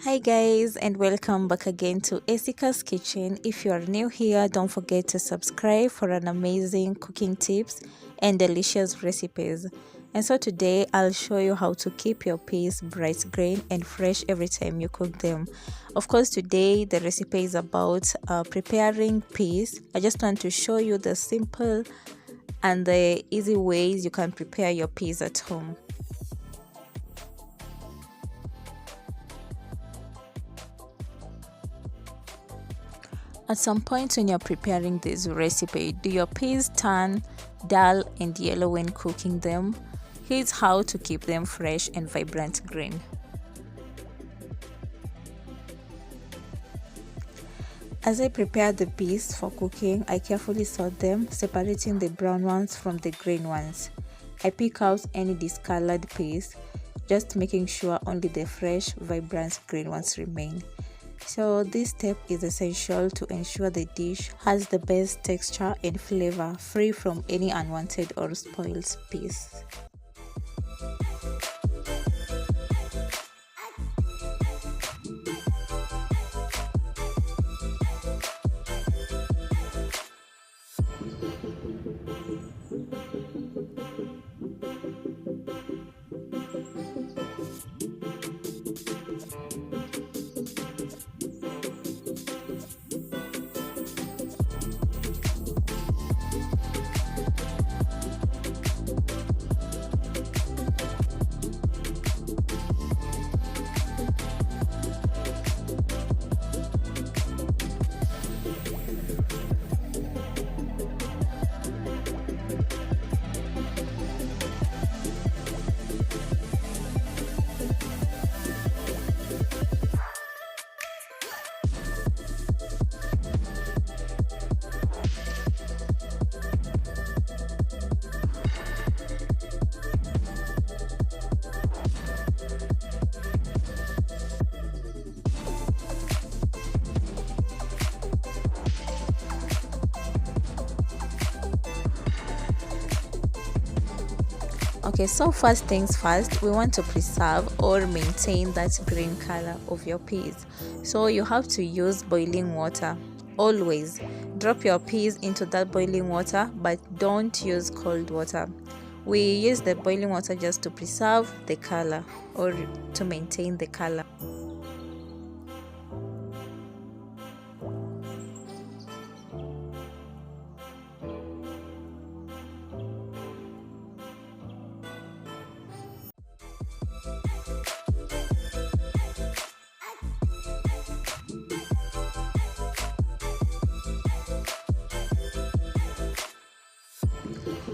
Hi guys, and welcome back again to Esika's Kitchen. If you are new here, don't forget to subscribe for an amazing cooking tips and delicious recipes. And so today I'll show you how to keep your peas bright green and fresh every time you cook them. Of course, today the recipe is about preparing peas. I just want to show you the simple and the easy ways you can prepare your peas at home. At some point when you're preparing this recipe, do your peas turn dull and yellow when cooking them? Here's how to keep them fresh and vibrant green. As I prepare the peas for cooking, I carefully sort them, separating the brown ones from the green ones. I pick out any discolored peas, just making sure only the fresh, vibrant green ones remain. So this step is essential to ensure the dish has the best texture and flavor, free from any unwanted or spoiled peas. Okay, so first things first, we want to preserve or maintain that green color of your peas. So you have to use boiling water. Always drop your peas into that boiling water, but don't use cold water. We use the boiling water just to preserve the color or to maintain the color.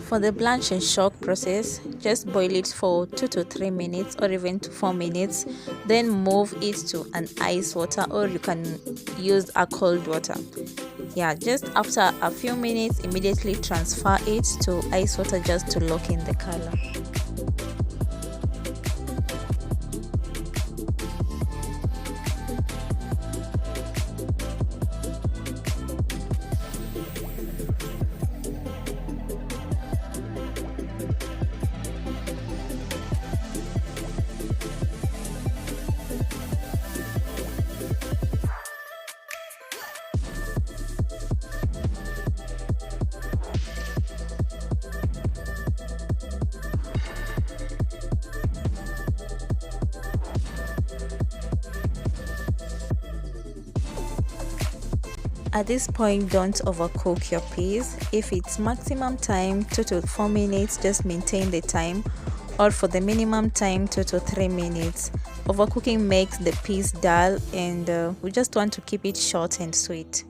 For the blanch and shock process, just boil it for 2 to 3 minutes or even to 4 minutes, then move it to an ice water, or you can use a cold water. Yeah, just after a few minutes, immediately transfer it to ice water just to lock in the color. At this point, don't overcook your peas. If it's maximum time 2 to 4 minutes, just maintain the time, or for the minimum time 2 to 3 minutes. Overcooking makes the peas dull, and we just want to keep it short and sweet.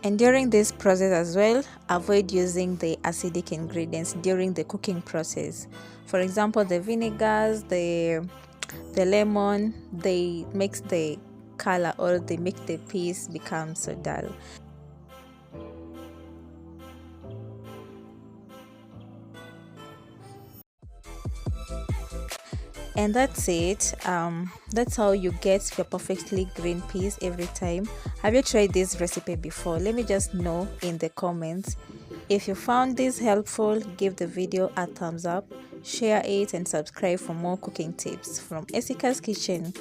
And during this process as well, avoid using the acidic ingredients during the cooking process. For example, the vinegars, the lemon, they makes the color, or they make the peas become so dull. And that's it. That's how you get your perfectly green peas every time. Have you tried this recipe before? Let me just know in the comments. If you found this helpful, give the video a thumbs up, share it and subscribe for more cooking tips from Esika's Kitchen.